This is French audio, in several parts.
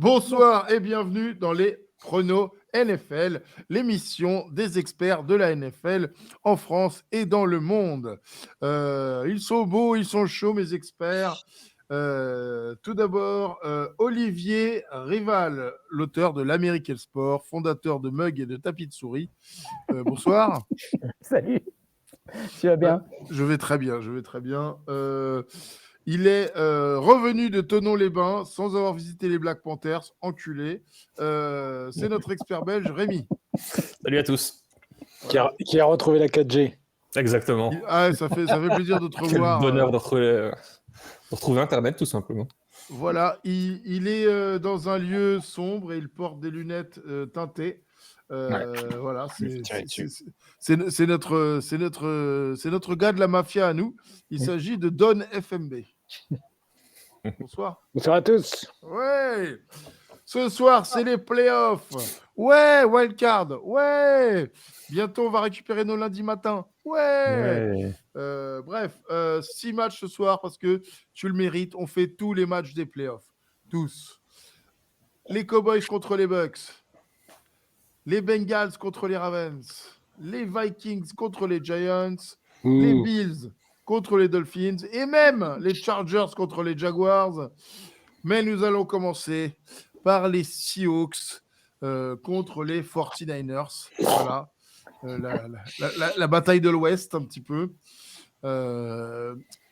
Bonsoir et bienvenue dans les Pronos NFL, l'émission des experts de la NFL en France et dans le monde. Ils sont beaux, ils sont chauds, mes experts. Tout d'abord, Olivier Rival, l'auteur de l'American Sport, fondateur de Mug et de Tapis de Souris. Bonsoir. Salut. Tu vas bien? Je vais très bien, il est revenu de Thonon-les-Bains sans avoir visité les Black Panthers, enculé. C'est notre expert belge, Rémi. Salut à tous. Voilà. Qui a retrouvé la 4G. Exactement. Ça fait plaisir de te revoir. Quel bonheur de retrouver Internet, tout simplement. Voilà, il est dans un lieu sombre et il porte des lunettes teintées. Voilà, c'est notre gars de la mafia à nous. Il s'agit de Don FMB. Bonsoir. Bonsoir à tous. Ouais. Ce soir, c'est les playoffs. Ouais, wildcard. Ouais. Bientôt, on va récupérer nos lundis matins. Ouais. Bref, 6 matchs ce soir parce que tu le mérites. On fait tous les matchs des playoffs. Tous. Les Cowboys contre les Bucks. Les Bengals contre les Ravens, les Vikings contre les Giants, les Bills contre les Dolphins et même les Chargers contre les Jaguars. Mais nous allons commencer par les Seahawks contre les 49ers. Voilà, la bataille de l'Ouest un petit peu.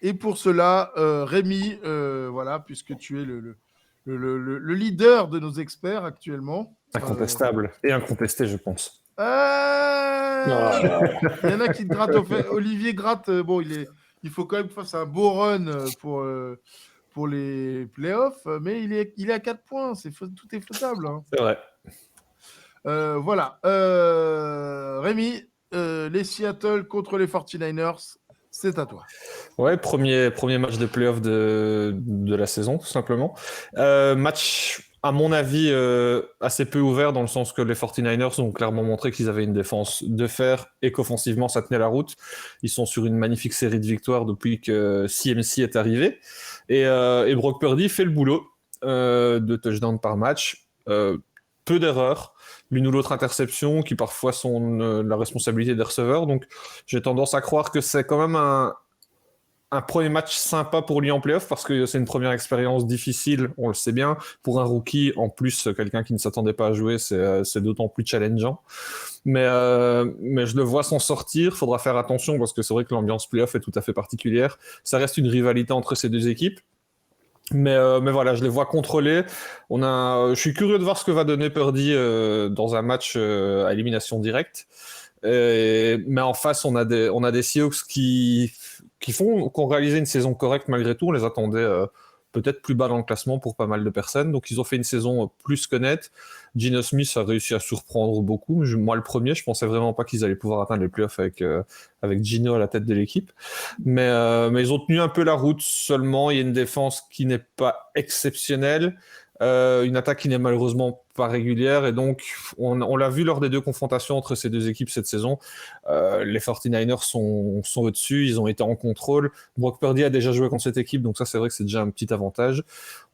Et pour cela, Rémi, voilà, puisque tu es le leader de nos experts actuellement. Incontestable et incontesté, je pense. Il y en a qui te grattent au fait. Olivier gratte. Bon, il faut quand même qu'il fasse un beau run pour les playoffs, mais il est à 4 points. Tout est faisable. Hein. C'est vrai. Voilà. Rémi, les Seattle contre les 49ers, c'est à toi. Ouais, premier match de playoff de la saison, tout simplement. Match, à mon avis, assez peu ouvert dans le sens que les 49ers ont clairement montré qu'ils avaient une défense de fer et qu'offensivement, ça tenait la route. Ils sont sur une magnifique série de victoires depuis que CMC est arrivé. Et Brock Purdy fait le boulot de touchdown par match. Peu d'erreurs. L'une ou l'autre interception qui parfois sont la responsabilité des receveurs. Donc, j'ai tendance à croire que c'est quand même un premier match sympa pour lui en playoff parce que c'est une première expérience difficile, on le sait bien. Pour un rookie, en plus, quelqu'un qui ne s'attendait pas à jouer, c'est d'autant plus challengeant. Mais je le vois s'en sortir. Faudra faire attention parce que c'est vrai que l'ambiance playoff est tout à fait particulière. Ça reste une rivalité entre ces deux équipes. Mais voilà, je les vois contrôler. Je suis curieux de voir ce que va donner Purdy dans un match à élimination directe. Mais en face, on a des Seahawks qui ont réalisé une saison correcte malgré tout. On les attendait peut-être plus bas dans le classement pour pas mal de personnes. Donc, ils ont fait une saison plus que nette. Geno Smith a réussi à surprendre beaucoup. Moi, le premier, je pensais vraiment pas qu'ils allaient pouvoir atteindre les playoffs avec Geno à la tête de l'équipe. Mais ils ont tenu un peu la route seulement. Il y a une défense qui n'est pas exceptionnelle. Une attaque qui n'est malheureusement pas régulière et donc on l'a vu lors des deux confrontations entre ces deux équipes cette saison. Les 49ers sont au-dessus, ils ont été en contrôle. Brock Purdy a déjà joué contre cette équipe, donc ça c'est vrai que c'est déjà un petit avantage.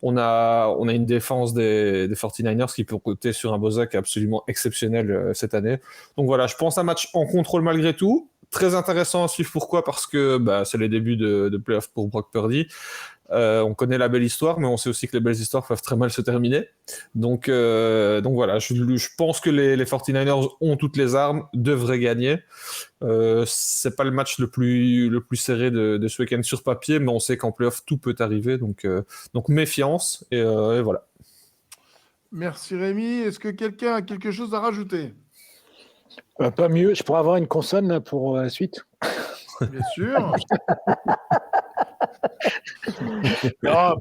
On a une défense des 49ers qui peut compter sur un Bosa qui est absolument exceptionnel cette année. Donc voilà, je pense un match en contrôle malgré tout. Très intéressant à suivre, pourquoi ? Parce que c'est les débuts de playoffs pour Brock Purdy. On connaît la belle histoire, mais on sait aussi que les belles histoires peuvent très mal se terminer. Donc voilà, je pense que les 49ers ont toutes les armes, devraient gagner. C'est pas le match le plus serré de ce week-end sur papier, mais on sait qu'en playoff tout peut arriver, donc méfiance et voilà. Merci Rémi. Est-ce que quelqu'un a quelque chose à rajouter ? Pas mieux, je pourrais avoir une consonne là, pour la suite. Bien sûr. Non,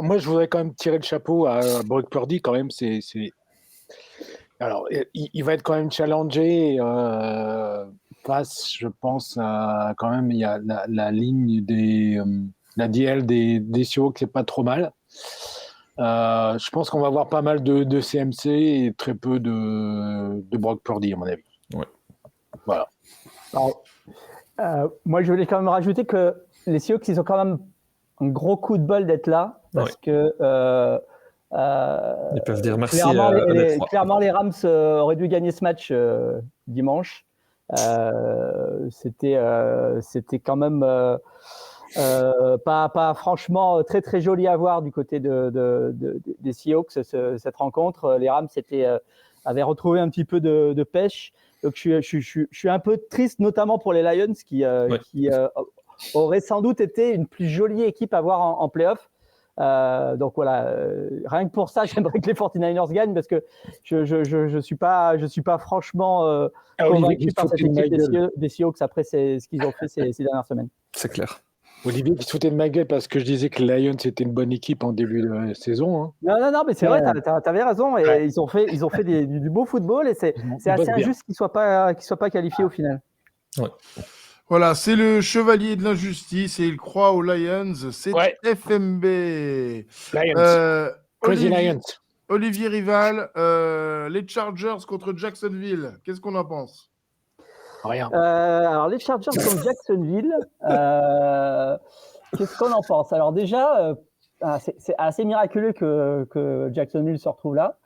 moi, je voudrais quand même tirer le chapeau à Brock Purdy. Quand même, alors, il va être quand même challengé face, je pense, à quand même, il y a la ligne la DL des Seahawks qui n'est pas trop mal. Je pense qu'on va avoir pas mal de CMC et très peu de Brock Purdy, à mon avis. Ouais. Voilà. Alors, moi, je voulais quand même rajouter que les Seahawks, ils ont quand même un gros coup de bol d'être là parce que Ils peuvent dire merci clairement, à Détroit. clairement, les Rams auraient dû gagner ce match dimanche. C'était quand même pas franchement très très joli à voir du côté des Seahawks cette rencontre. Les Rams avaient retrouvé un petit peu de pêche. Donc je suis un peu triste, notamment pour les Lions qui auraient sans doute été une plus jolie équipe à voir en playoff. Donc voilà, rien que pour ça, j'aimerais que les 49ers gagnent parce que je suis pas franchement convaincu par cette équipe des Seahawks après ce qu'ils ont fait ces dernières semaines. C'est clair. Olivier qui se foutait de ma gueule parce que je disais que les Lions c'était une bonne équipe en début de saison. Hein. Non, mais c'est vrai, t'avais raison. Et Ouais. ils ont fait du beau football et c'est assez injuste qu'ils soient pas qualifiés au final. Ouais. Voilà, c'est le chevalier de l'injustice et il croit aux Lions. C'est FMB. Lions. Crazy Lions. Olivier Rival, les Chargers contre Jacksonville. Qu'est-ce qu'on en pense? Rien. Alors, les Chargers contre Jacksonville, qu'est-ce qu'on en pense? Alors déjà, c'est assez miraculeux que Jacksonville se retrouve là.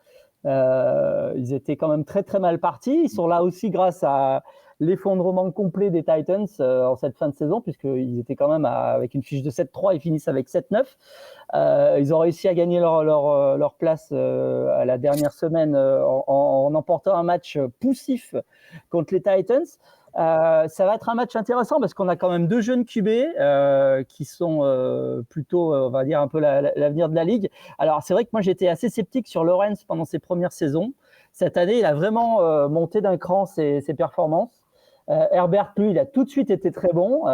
Ils étaient quand même très très mal partis. Ils sont là aussi grâce à l'effondrement complet des Titans en cette fin de saison, puisqu'ils étaient quand même avec une fiche de 7-3, ils finissent avec 7-9. Ils ont réussi à gagner leur place à la dernière semaine en emportant un match poussif contre les Titans. Ça va être un match intéressant parce qu'on a quand même deux jeunes QB qui sont plutôt, on va dire, un peu l'avenir de la ligue. Alors, c'est vrai que moi, j'étais assez sceptique sur Lawrence pendant ses premières saisons. Cette année, il a vraiment monté d'un cran ses performances. Herbert, lui, il a tout de suite été très bon.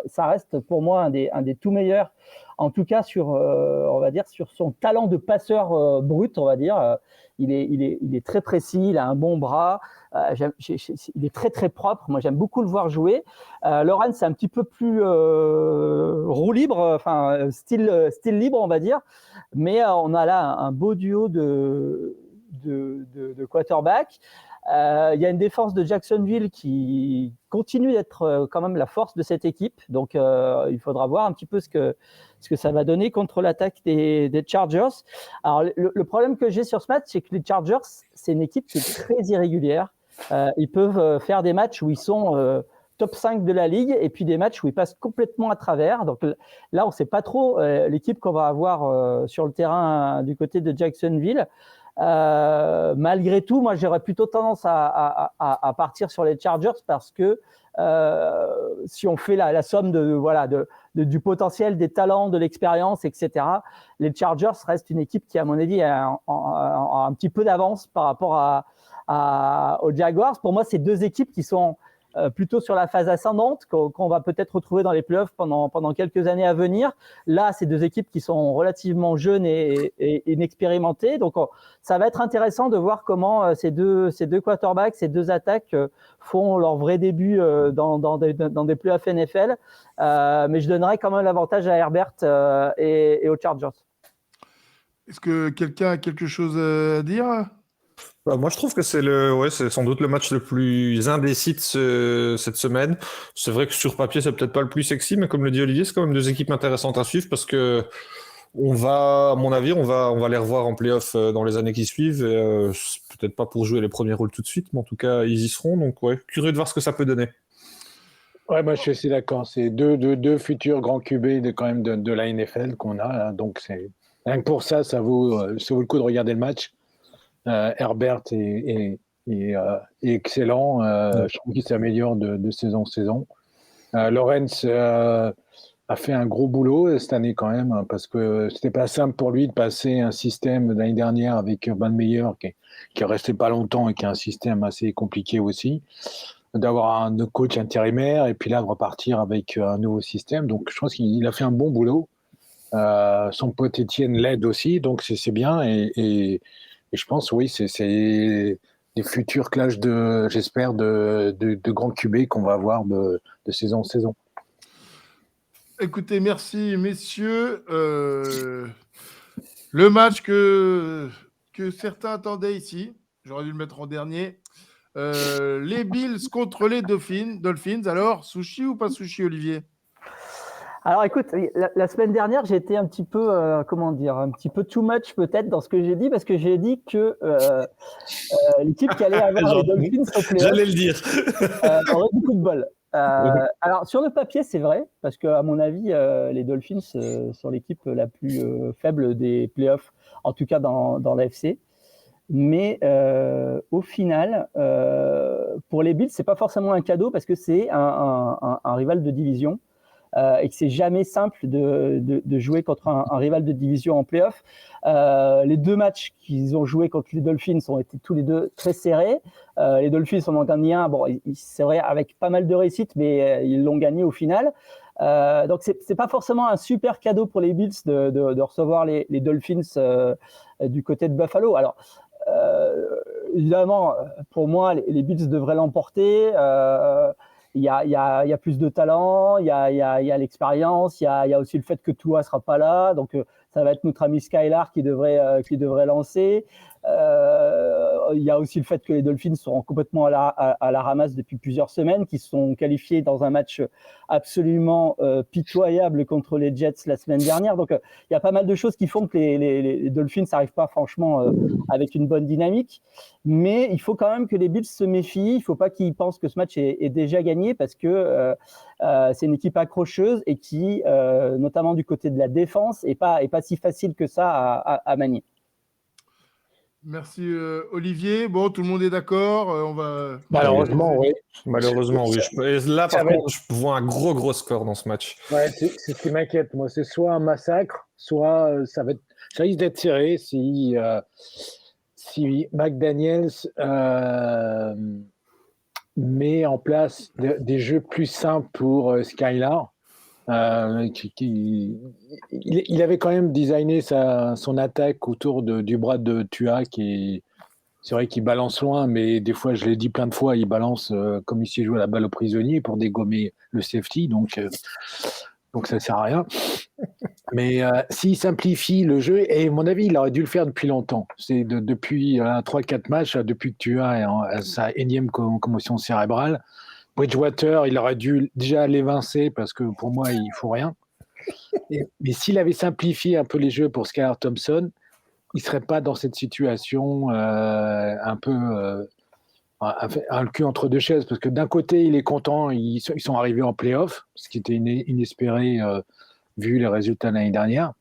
Ça reste pour moi un des tout meilleurs, en tout cas on va dire sur son talent de passeur brut, on va dire. Il est très précis, il a un bon bras, il est très très propre. Moi, j'aime beaucoup le voir jouer. Lawrence, c'est un petit peu plus roue libre, enfin style libre, on va dire. Mais on a là un beau duo de quarterback. Il y a une défense de Jacksonville qui continue d'être quand même la force de cette équipe. Donc, il faudra voir un petit peu ce que ça va donner contre l'attaque des Chargers. Alors, le problème que j'ai sur ce match, c'est que les Chargers, c'est une équipe qui est très irrégulière. Ils peuvent faire des matchs où ils sont top 5 de la ligue et puis des matchs où ils passent complètement à travers. Donc là, on ne sait pas trop l'équipe qu'on va avoir sur le terrain du côté de Jacksonville. Malgré tout, moi, j'aurais plutôt tendance à partir sur les Chargers parce que si on fait la somme du potentiel, des talents, de l'expérience, etc., les Chargers restent une équipe qui, à mon avis, a un petit peu d'avance par rapport aux Jaguars. Pour moi, c'est deux équipes qui sont plutôt sur la phase ascendante, qu'on va peut-être retrouver dans les playoffs pendant quelques années à venir. Là, c'est deux équipes qui sont relativement jeunes et inexpérimentées. Donc, ça va être intéressant de voir comment ces deux quarterbacks, ces deux attaques font leur vrai début dans des playoffs NFL. Mais je donnerais quand même l'avantage à Herbert et aux Chargers. Est-ce que quelqu'un a quelque chose à dire? Moi, je trouve que c'est sans doute le match le plus indécis de cette semaine. C'est vrai que sur papier, c'est peut-être pas le plus sexy, mais comme le dit Olivier, c'est quand même deux équipes intéressantes à suivre parce que à mon avis, on va les revoir en playoff dans les années qui suivent. Et, peut-être pas pour jouer les premiers rôles tout de suite, mais en tout cas, ils y seront. Donc, ouais, curieux de voir ce que ça peut donner. Ouais, moi je suis assez d'accord. C'est deux futurs grands QB de la NFL qu'on a. Là. Donc, rien que pour ça, ça vaut le coup de regarder le match. Herbert est excellent. Je trouve qu'il s'améliore de saison en saison. Lawrence a fait un gros boulot cette année quand même, parce que c'était pas simple pour lui de passer un système de l'année dernière avec Urban Meyer qui est resté pas longtemps et qui a un système assez compliqué aussi, d'avoir un coach intérimaire et puis là de repartir avec un nouveau système. Donc je pense qu'il a fait un bon boulot. Son pote Étienne l'aide aussi, donc c'est bien et je pense, oui, c'est des futurs clashs j'espère, de grands QB qu'on va avoir de saison en saison. Écoutez, merci, messieurs. Le match que certains attendaient ici, j'aurais dû le mettre en dernier. Les Bills contre les Dolphins. Alors, sushi ou pas sushi, Olivier? Alors écoute, la semaine dernière, j'ai été un petit peu, un petit peu too much peut-être dans ce que j'ai dit, parce que j'ai dit que l'équipe qui allait avoir les Dolphins au playoff J'allais le dire. aurait beaucoup de bol. Alors sur le papier, c'est vrai, parce qu'à mon avis, les Dolphins sont l'équipe la plus faible des playoffs, en tout cas dans l'AFC. Mais au final, pour les Bills, c'est pas forcément un cadeau parce que c'est un rival de division et que c'est jamais simple de jouer contre un rival de division en playoff. Les 2 matchs qu'ils ont joués contre les Dolphins ont été tous les 2 très serrés. Les Dolphins en ont gagné un, bon, c'est vrai, avec pas mal de réussite, mais ils l'ont gagné au final. Donc c'est pas forcément un super cadeau pour les Bills de recevoir les Dolphins du côté de Buffalo. Alors évidemment, pour moi, les Bills devraient l'emporter. Il y a plus de talent, il y a l'expérience, il y a aussi le fait que Tua sera pas là, donc ça va être notre ami Skylar qui devrait lancer. Il y a aussi le fait que les Dolphins seront complètement à la ramasse depuis plusieurs semaines, qui se sont qualifiés dans un match absolument pitoyable contre les Jets la semaine dernière. Donc il y a pas mal de choses qui font que les Dolphins n'arrivent pas franchement avec une bonne dynamique. Mais il faut quand même que les Bills se méfient. Il ne faut pas qu'ils pensent que ce match est déjà gagné, parce que c'est une équipe accrocheuse et qui, notamment du côté de la défense, est pas si facile que ça à manier. Merci Olivier. Bon, tout le monde est d'accord. On va. Malheureusement, oui. Malheureusement, oui. Et là, par contre, je vois un gros score dans ce match. Ouais, c'est ce qui m'inquiète, moi. C'est soit un massacre, soit ça risque d'être serré si McDaniels met en place des jeux plus simples pour Skylar. Il avait quand même designé son attaque autour du bras de Tua, c'est vrai qu'il balance loin, mais des fois, je l'ai dit plein de fois, il balance comme il s'est joué la balle au prisonnier pour dégommer le safety, donc ça sert à rien. Mais s'il simplifie le jeu, et à mon avis, il aurait dû le faire depuis longtemps. C'est depuis 3-4 matchs, depuis que Tua a sa énième commotion cérébrale. Bridgewater, il aurait dû déjà l'évincer parce que pour moi, il ne faut rien. Mais s'il avait simplifié un peu les jeux pour Skylar Thompson, il ne serait pas dans cette situation un peu le cul entre 2 chaises. Parce que d'un côté, il est content, ils sont arrivés en play-off, ce qui était inespéré vu les résultats de l'année dernière.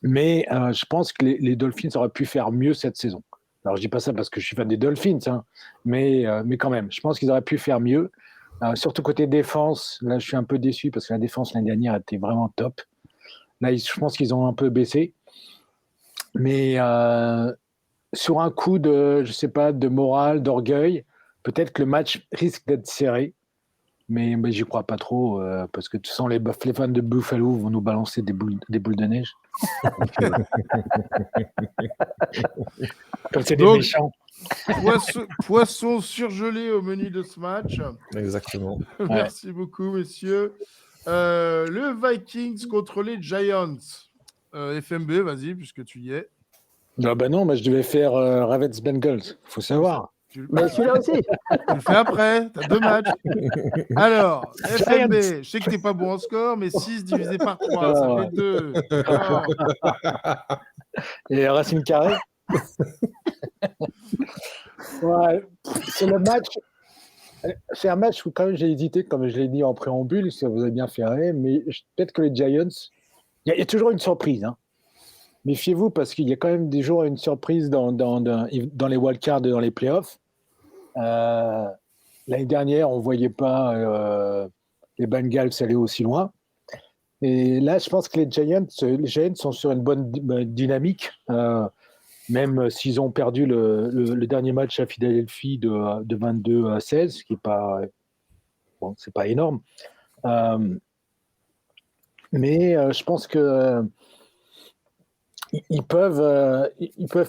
Mais je pense que les Dolphins auraient pu faire mieux cette saison. Alors, je ne dis pas ça parce que je suis fan des Dolphins, hein, mais quand même, je pense qu'ils auraient pu faire mieux. Surtout côté défense, là, je suis un peu déçu parce que la défense l'année dernière était vraiment top. Là, je pense qu'ils ont un peu baissé. Mais sur un coup de morale, d'orgueil, peut-être que le match risque d'être serré. Mais j'y crois pas trop parce que tu sens les fans de Buffalo vont nous balancer des boules de neige. Comme c'est des méchants. Poisson surgelé au menu de ce match. Exactement. Merci beaucoup, messieurs. Le Vikings contre les Giants. FMB, vas-y, puisque tu y es. Non, non, je devais faire Ravens Bengals. Il faut savoir. Mais celui-là aussi. Tu le fais après, tu as 2 matchs. Alors, FMB, je sais que tu n'es pas bon en score, mais 6 divisé par 3, ça fait 2. Oh. Et Racine Carré. Ouais, c'est le match. C'est un match où, quand même, j'ai hésité, comme je l'ai dit en préambule, ça vous a bien fait rire, mais peut-être que les Giants. Il y a toujours une surprise. Hein. Méfiez-vous parce qu'il y a quand même des jours une surprise dans les wildcards, dans les playoffs. L'année dernière, on ne voyait pas les Bengals aller aussi loin. Et là, je pense que les Giants sont sur une bonne dynamique, même s'ils ont perdu le dernier match à Philadelphie de 22-16, ce qui n'est pas, c'est pas énorme. Mais je pense que ils peuvent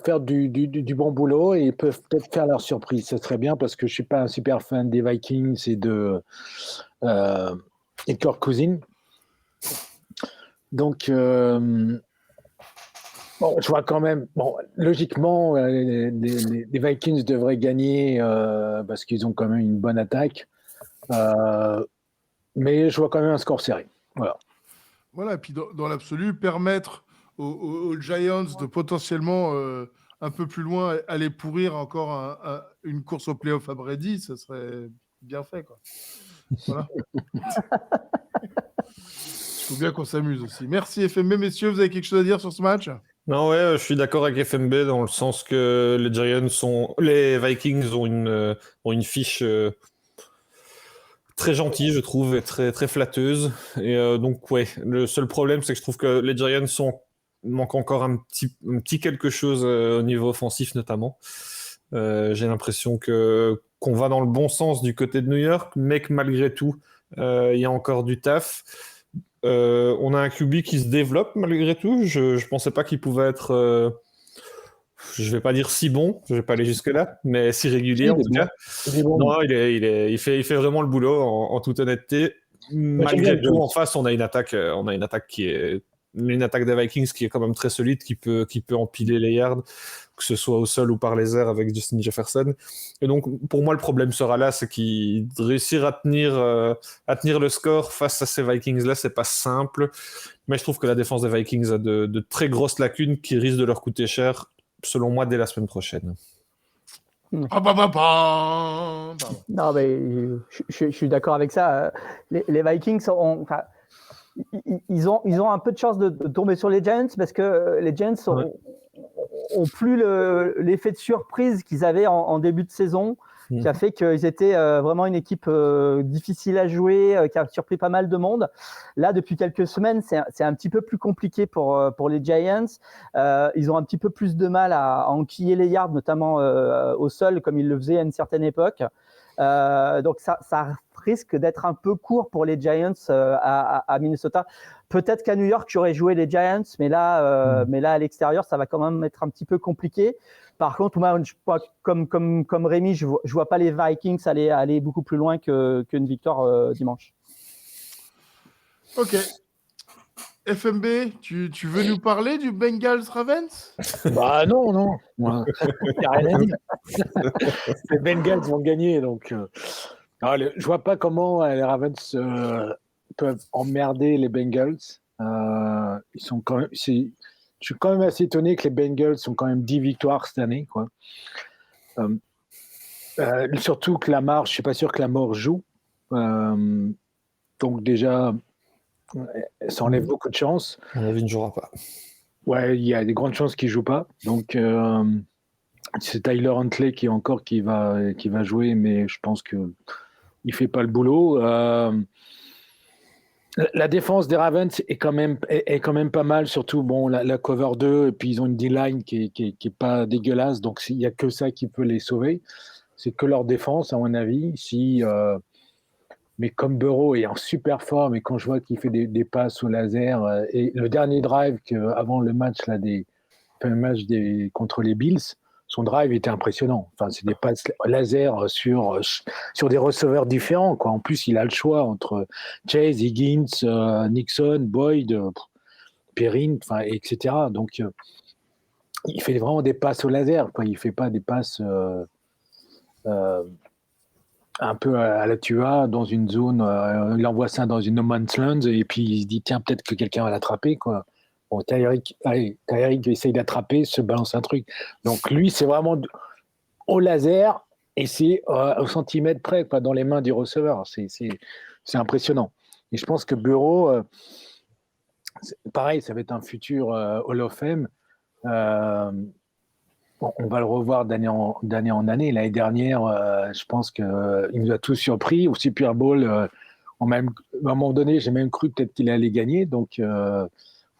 faire du bon boulot et ils peuvent peut-être faire leur surprise. Ce serait bien parce que je ne suis pas un super fan des Vikings et de Kirk Cousins. Donc, je vois quand même, logiquement, les Vikings devraient gagner parce qu'ils ont quand même une bonne attaque. Mais je vois quand même un score serré. Voilà. Voilà, et puis dans l'absolu, permettre aux Giants de potentiellement un peu plus loin aller pourrir encore une course au playoff à Brady, ça serait bien fait, quoi. Voilà. Il faut bien qu'on s'amuse aussi. Merci FMB, messieurs, vous avez quelque chose à dire sur ce match? Non, ouais, je suis d'accord avec FMB dans le sens que les Vikings ont une fiche très gentille, je trouve, et très, très flatteuse. Et donc, ouais, le seul problème, c'est que je trouve que les Giants manquent encore un petit quelque chose au niveau offensif, notamment. J'ai l'impression qu'on va dans le bon sens du côté de New York, mais que malgré tout, il y a encore du taf. On a un QB qui se développe malgré tout. Je pensais pas qu'il pouvait être, je vais pas dire si bon, je vais pas aller jusque là, mais si régulier en tout cas. Non, il fait vraiment le boulot en toute honnêteté. Malgré tout, en face, on a une attaque une attaque des Vikings qui est quand même très solide, qui peut empiler les yards, que ce soit au sol ou par les airs avec Justin Jefferson. Et donc, pour moi, le problème sera là, c'est qu'il réussir à tenir le score face à ces Vikings-là, c'est pas simple. Mais je trouve que la défense des Vikings a de très grosses lacunes qui risquent de leur coûter cher, selon moi, dès la semaine prochaine. Non, mais je suis d'accord avec ça. Les Vikings ils ont un peu de chance de tomber sur les Giants parce que les Giants ont plus l'effet de surprise qu'ils avaient en début de saison, qui a fait qu'ils étaient vraiment une équipe difficile à jouer, qui a surpris pas mal de monde. Là, depuis quelques semaines, c'est un petit peu plus compliqué pour les Giants. Ils ont un petit peu plus de mal à enquiller les yards, notamment au sol, comme ils le faisaient à une certaine époque. Donc ça risque d'être un peu court pour les Giants à Minnesota. Peut-être qu'à New York, j'aurais joué les Giants, mais là à l'extérieur, ça va quand même être un petit peu compliqué. Par contre, moi, comme Rémi, je vois pas les Vikings aller beaucoup plus loin qu'une victoire dimanche. Ok. FMB, tu veux nous parler du Bengals-Ravens? Bah non. Il n'y a rien à dire. Les Bengals vont gagner, donc je vois pas comment les Ravens peuvent emmerder les Bengals. Ils sont quand même, je suis quand même assez étonné que les Bengals sont quand même 10 victoires cette année, quoi. Surtout que Lamar, je suis pas sûr que Lamar joue. Donc déjà, ça enlève beaucoup de chance. On a vu, il ne jouera pas. Ouais, il y a des grandes chances qu'il joue pas. Donc c'est Tyler Huntley qui va jouer, mais je pense que il fait pas le boulot. La défense des Ravens est quand même pas mal, surtout la cover 2, et puis ils ont une D-line qui est pas dégueulasse, donc il y a que ça qui peut les sauver. C'est que leur défense, à mon avis. Mais comme Burrow est en super forme, et quand je vois qu'il fait des passes au laser, et le dernier drive avant le match contre les Bills, son drive était impressionnant. Enfin, c'est des passes laser sur des receveurs différents, quoi. En plus, il a le choix entre Chase, Higgins, Nixon, Boyd, Perrine, etc. Donc, il fait vraiment des passes au laser, quoi. Il fait pas des passes un peu à la Tua dans une zone. Il envoie ça dans une no man's land et puis il se dit tiens, peut-être que quelqu'un va l'attraper, quoi. Bon, Tyreek essaye d'attraper, se balance un truc. Donc lui, c'est vraiment au laser et c'est au centimètre près, quoi, dans les mains du receveur. C'est impressionnant. Et je pense que Burrow, pareil, ça va être un futur Hall of Fame. On va le revoir d'année en année. L'année dernière, je pense qu'il nous a tous surpris. Au Super Bowl, à un moment donné, j'ai même cru peut-être qu'il allait gagner. Donc,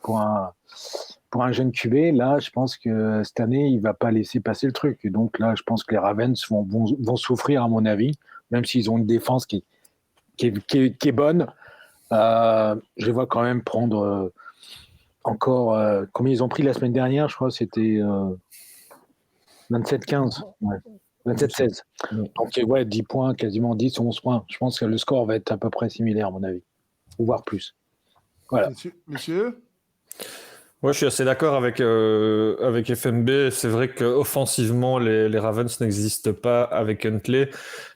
pour un jeune QB, là, je pense que cette année, il ne va pas laisser passer le truc. Et donc là, je pense que les Ravens vont souffrir, à mon avis, même s'ils ont une défense qui est bonne. Je les vois quand même prendre encore... combien ils ont pris la semaine dernière? Je crois que c'était 27-15. Ouais. 27-16. Donc, ouais, 10 points, quasiment 10 ou 11 points. Je pense que le score va être à peu près similaire, à mon avis. Ou voire plus. Voilà. Messieurs? Ouais, je suis assez d'accord avec FMB. C'est vrai qu'offensivement, les Ravens n'existent pas avec Huntley.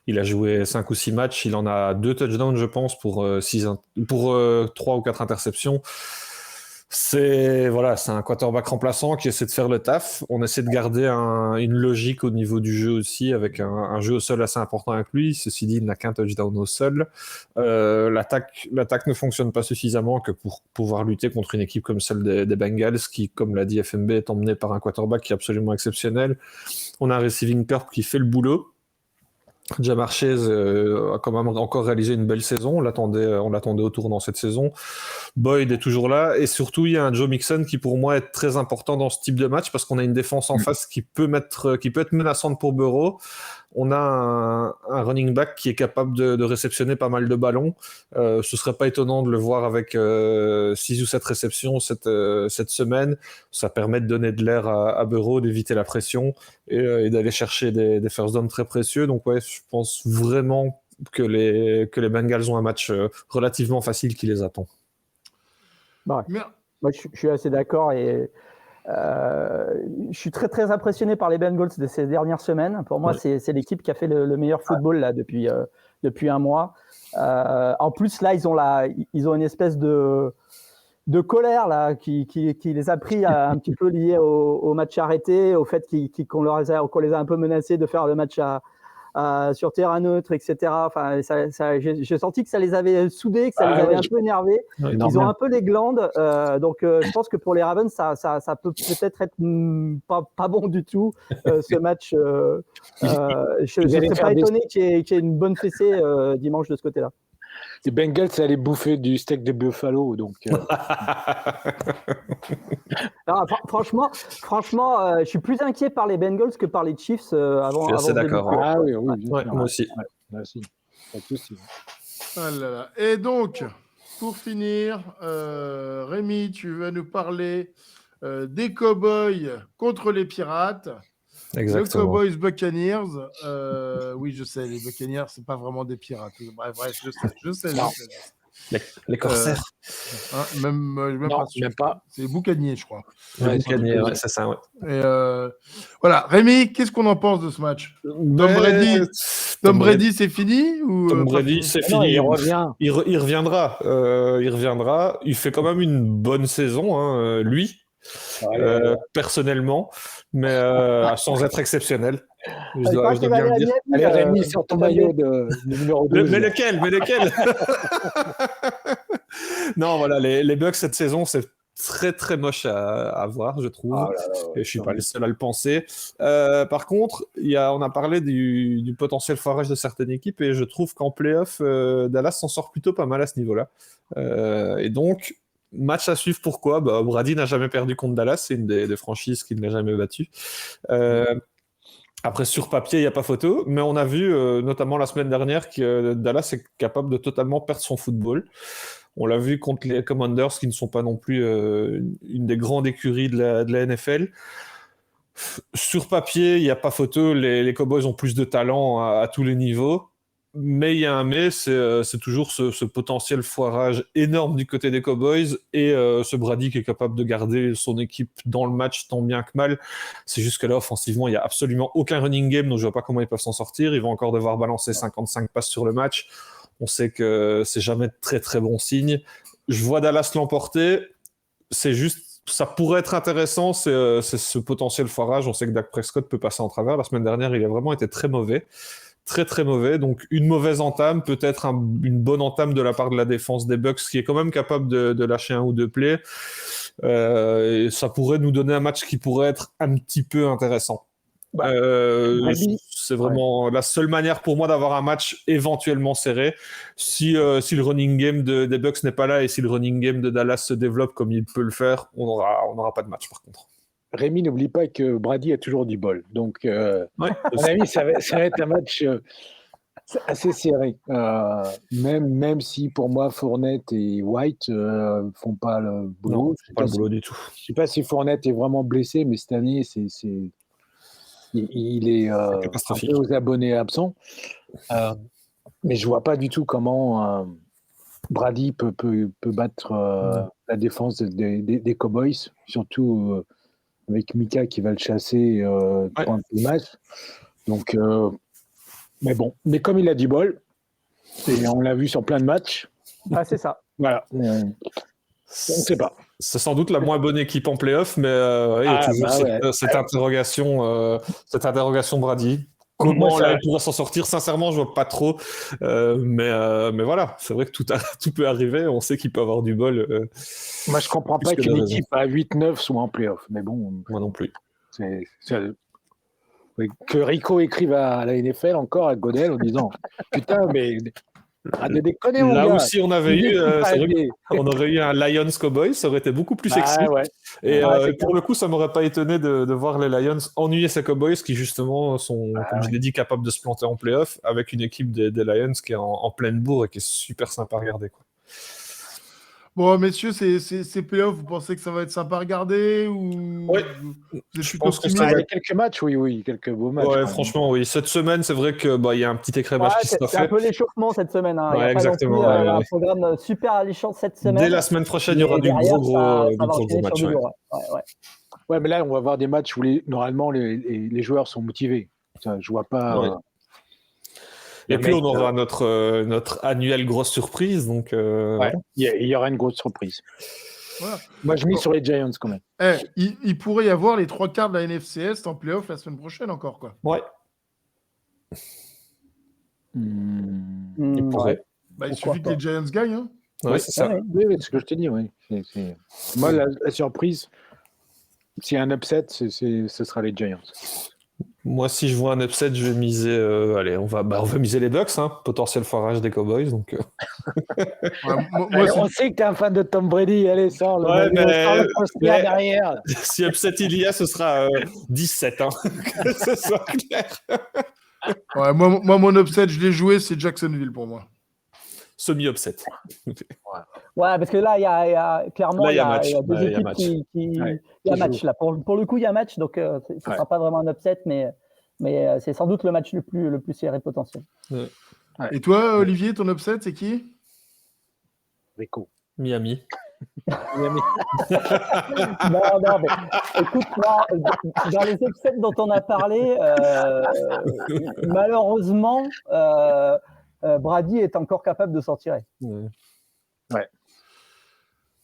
Il a joué 5 ou 6 matchs. Il en a 2 touchdowns, je pense, pour 3 ou 4 interceptions. C'est un quarterback remplaçant qui essaie de faire le taf. On essaie de garder une logique au niveau du jeu aussi, avec un jeu au sol assez important avec lui. Ceci dit, il n'a qu'un touchdown au sol. L'attaque ne fonctionne pas suffisamment que pour pouvoir lutter contre une équipe comme celle des Bengals, qui, comme l'a dit FMB, est emmenée par un quarterback qui est absolument exceptionnel. On a un receiving corps qui fait le boulot. Ja'Marr Chase a quand même encore réalisé une belle saison. On l'attendait au tournant cette saison. Boyd est toujours là. Et surtout, il y a un Joe Mixon qui, pour moi, est très important dans ce type de match parce qu'on a une défense en face qui peut être menaçante pour Burrow. On a un running back qui est capable de réceptionner pas mal de ballons. Ce serait pas étonnant de le voir avec 6 ou 7 réceptions cette semaine. Ça permet de donner de l'air à Burrow, d'éviter la pression et d'aller chercher des first downs très précieux. Donc ouais, je pense vraiment que les Bengals ont un match relativement facile qui les attend. Ouais. Moi, je suis assez d'accord et je suis très très impressionné par les Bengals de ces dernières semaines. Pour moi, c'est l'équipe qui a fait le meilleur football là depuis un mois. En plus, là, ils ont une espèce de colère là qui les a pris un petit peu lié au match arrêté, au fait qu'on les a un peu menacés de faire le match sur terrain neutre, etc. Enfin, j'ai senti que ça les avait soudés, que ça les avait un peu énervés. Ils ont un peu les glandes. Donc, je pense que pour les Ravens, ça peut peut-être être pas bon du tout, ce match. Je ne serais pas étonné qu'il y ait une bonne fessée dimanche de ce côté-là. Les Bengals allaient bouffer du steak de buffalo, donc. Alors, franchement, je suis plus inquiet par les Bengals que par les Chiefs avant. Je suis assez d'accord. Ah oui, moi aussi. Pas de souci. Ah là là. Et donc, pour finir, Rémi, tu vas nous parler des Cowboys contre les Pirates. Exactement. Le Cowboys Buccaneers. Oui, je sais, les Buccaneers, c'est pas vraiment des pirates. Bref, je sais. Les corsaires. Même pas. C'est boucaniers, je crois. Les boucaniers, c'est ça, ouais. Et voilà. Rémi, qu'est-ce qu'on en pense de ce match? Tom Brady, c'est fini ou Tom Brady, c'est fini. Non, il revient. Il reviendra. Il reviendra. Il fait quand même une bonne saison, lui. Personnellement, mais sans être exceptionnel. Je dois bien le dire. Allez, Rémi, sors ton maillot de numéro 12. Mais lequel Non, voilà, les Bucks cette saison, c'est très très moche à voir, je trouve. Et je suis pas le seul à le penser. Par contre, on a parlé du potentiel foirage de certaines équipes et je trouve qu'en playoff, Dallas s'en sort plutôt pas mal à ce niveau-là. Et donc, match à suivre. Pourquoi? Brady n'a jamais perdu contre Dallas, c'est une des franchises qui ne l'a jamais battu. Après, sur papier, il n'y a pas photo, mais on a vu, notamment la semaine dernière, que Dallas est capable de totalement perdre son football. On l'a vu contre les Commanders, qui ne sont pas non plus une des grandes écuries de la NFL. Sur papier, il n'y a pas photo. Les Cowboys ont plus de talent à tous les niveaux. Mais il y a un mais, c'est toujours ce potentiel foirage énorme du côté des Cowboys et ce Brady qui est capable de garder son équipe dans le match tant bien que mal. C'est juste que là, offensivement, il n'y a absolument aucun running game, donc je ne vois pas comment ils peuvent s'en sortir. Ils vont encore devoir balancer 55 passes sur le match. On sait que c'est jamais très très bon signe. Je vois Dallas l'emporter. C'est juste, ça pourrait être intéressant, c'est ce potentiel foirage. On sait que Dak Prescott peut passer en travers. La semaine dernière, il a vraiment été très mauvais. Très très mauvais, donc une mauvaise entame, peut-être une bonne entame de la part de la défense des Bucks qui est quand même capable de lâcher un ou deux plays. Et ça pourrait nous donner un match qui pourrait être un petit peu intéressant. C'est vraiment la seule manière pour moi d'avoir un match éventuellement serré. Si le running game des Bucks n'est pas là et si le running game de Dallas se développe comme il peut le faire, on n'aura pas de match par contre. Rémi, n'oublie pas que Brady a toujours du bol. Donc, à mon avis, ça va être un match assez serré. Même si, pour moi, Fournette et White font pas le boulot. Non, pas le boulot du tout. Je ne sais pas si Fournette est vraiment blessé, mais cette année, il est un peu aux abonnés absents. Mais je ne vois pas du tout comment Brady peut battre la défense des Cowboys, surtout avec Mika qui va le chasser pour un peu de match. Donc, mais bon, mais comme il a du bol, et on l'a vu sur plein de matchs. Ah, c'est ça. Voilà. On ne sait pas. C'est sans doute la moins bonne équipe en playoff, mais il y a toujours cette interrogation Brady. Comment il pourra s'en sortir? Sincèrement, je vois pas trop. Mais voilà, c'est vrai que tout peut arriver. On sait qu'il peut avoir du bol. Moi, je comprends pas qu'une équipe à 8-9 soit en playoff. Mais bon. Moi non plus. Que Rico écrive à la NFL encore à Godel en disant putain, mais arrête de déconner, mon là gars. Aussi, on aurait eu un Lions Cowboys, ça aurait été beaucoup plus sexy. Et pour le coup, ça m'aurait pas étonné de voir les Lions ennuyer ces Cowboys qui justement sont, comme je l'ai dit, capables de se planter en playoff avec une équipe des Lions qui est en pleine bourre et qui est super sympa à regarder, quoi. Bon, messieurs, ces playoffs, vous pensez que ça va être sympa à regarder ou Ouais. Je pense que il y a quelques matchs, oui, quelques beaux matchs. Ouais, franchement, oui. Cette semaine, c'est vrai que y a un petit écrémage qui se fait. C'est un peu l'échauffement cette semaine. Hein. Ouais, il y a exactement. pas non plus, un programme super alléchant cette semaine. Dès la semaine prochaine, il y aura du gros match. Ouais, mais là, on va avoir des matchs où normalement les joueurs sont motivés. Ça, je vois pas. Ouais. Et puis on aura notre annuelle grosse surprise, donc il y aura une grosse surprise. Voilà. Moi, je mise sur les Giants quand même. Il pourrait y avoir les 3/4 de la NFC Est en playoff la semaine prochaine encore, quoi. Ouais. Il pourrait. Il suffit que les Giants gagnent. Hein. Ouais, c'est ça. Oui, c'est ce que je te dis. Oui. Moi, la surprise, s'il y a un upset, ce sera les Giants. Moi, si je vois un upset, je vais miser. Allez, on va miser les Bucks, hein, potentiel foirage des Cowboys. Donc. On sait que tu es un fan de Tom Brady. Allez, sors le poster derrière. Si upset il y a, ce sera 17. Hein, que ce soit clair. Ouais, moi, mon upset, je l'ai joué, c'est Jacksonville pour moi. Semi-upset. Ouais, parce que là, il y a clairement là, il y a des équipes qui il y a match. Là. Pour le coup, il y a match, donc ce ne sera pas vraiment un upset, mais c'est sans doute le match le plus serré potentiel. Ouais. Et toi, Olivier, ton upset, c'est qui? Rico. Miami. non, mais écoute, dans les upsets dont on a parlé, malheureusement, Brady est encore capable de s'en tirer. Ouais.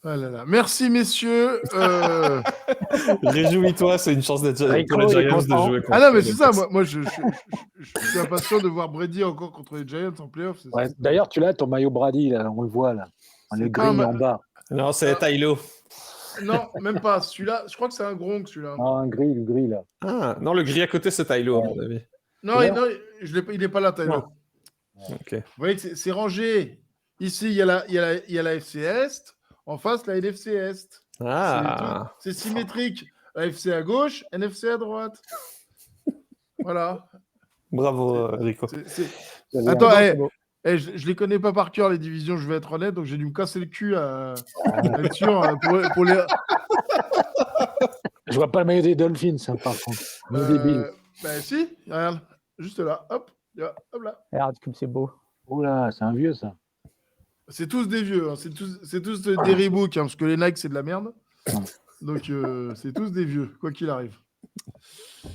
Ah là là. Merci, messieurs. Réjouis-toi, c'est une chance d'être pour les Giants de jouer contre. Ah non, mais c'est ça. Moi, je suis impatient de voir Brady encore contre les Giants en playoff. Ouais, d'ailleurs, tu l'as, ton maillot Brady, là, on le voit, là. On est gris en bas. Non, c'est Tylo. Non, même pas. Celui-là, je crois que c'est un Gronk, celui-là. Ah, un gris, le gris, là. Ah, non, le gris à côté, c'est Tylo, à mon avis. Non, il n'est pas là, Tylo. Okay. Vous voyez que c'est rangé. Ici, il y a la FC Est. En face, la NFC Est. Ah. C'est symétrique. La FC à gauche, NFC à droite. Voilà. Bravo, Rico. Attends, je les connais pas par cœur, les divisions, je vais être honnête, donc j'ai dû me casser le cul à être sûr pour les... Je vois pas le maillot des Dolphins, hein, par contre. Débile. Si, regarde. Juste là. Hop là. Regarde comme c'est beau. Oh là, c'est un vieux, ça. C'est tous des vieux, hein. C'est tous des Reebok, hein, parce que les Nike, c'est de la merde. Donc, c'est tous des vieux, quoi qu'il arrive.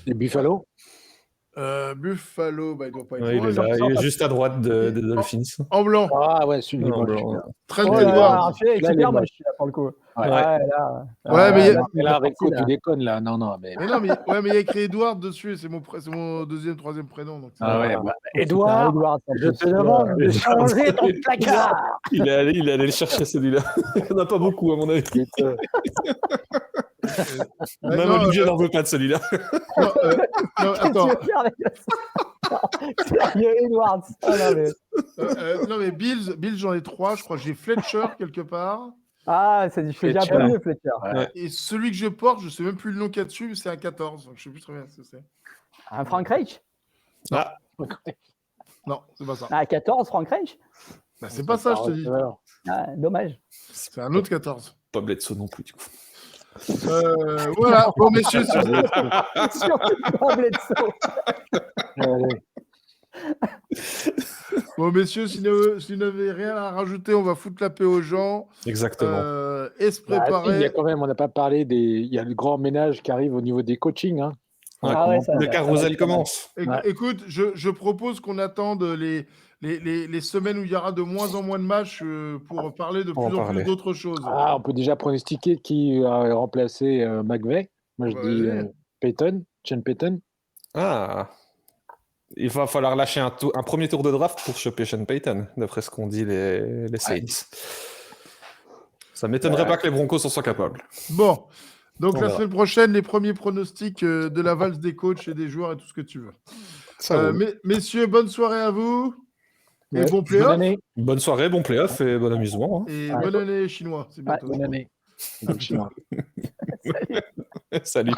Et Buffalo Buffalo, il doit pas être il est là, il est juste à droite des Dolphins. En blanc. Ah ouais, celui-là. Très bien. Super match, là, pour le coup. Mais là, Rico, tu déconnes, là. Non, mais... Mais il y a écrit Edouard dessus, c'est mon deuxième, troisième prénom. Donc Edouard, je te demande de changer ton placard. Il est allé le chercher, celui-là. Il n'y en a pas beaucoup, à mon avis. Même Olivier n'en veut pas de celui-là. Non, attends. Edwards. Non, mais Bills, j'en ai 3. Je crois que j'ai Fletcher quelque part. Ah, c'est déjà un peu mieux, Fletcher. Ouais. Et celui que je porte, je ne sais même plus le nom qu'il y a dessus, mais c'est un 14. Donc je ne sais plus très bien ce que c'est. Un Frank Reich? Ah. Non, c'est pas ça. Ah, 14, Frank Reich? C'est pas ça, je te dis. Ah, dommage. C'est un autre 14. Pas Bledsoe non plus, du coup. Voilà, bon, messieurs. Surtout pas Bledsoe. Bon, messieurs, si vous n'avez rien à rajouter, on va foutre la paix aux gens. Exactement. Et se Bah, préparer. il y a quand même, on n'a pas parlé il y a le grand ménage qui arrive au niveau des coachings. Hein. Le carrousel commence. Écoute, je propose qu'on attende les semaines où il y aura de moins en moins de matchs pour parler de plus en plus d'autres choses. On peut déjà pronostiquer qui a remplacé McVay. Moi, je dis Payton, Sean Payton. Il va falloir lâcher un premier tour de draft pour choper Sean Payton, d'après ce qu'ont dit les Saints. Ça m'étonnerait pas que les Broncos en soient capables. Bon, donc la semaine prochaine, les premiers pronostics de la valse des coachs et des joueurs et tout ce que tu veux. Messieurs, bonne soirée à vous. Et bon playoff. Bonne soirée, bon playoff et bon amusement. Et bonne année chinois. C'est bientôt. Bonne année. Bon chinois. Salut.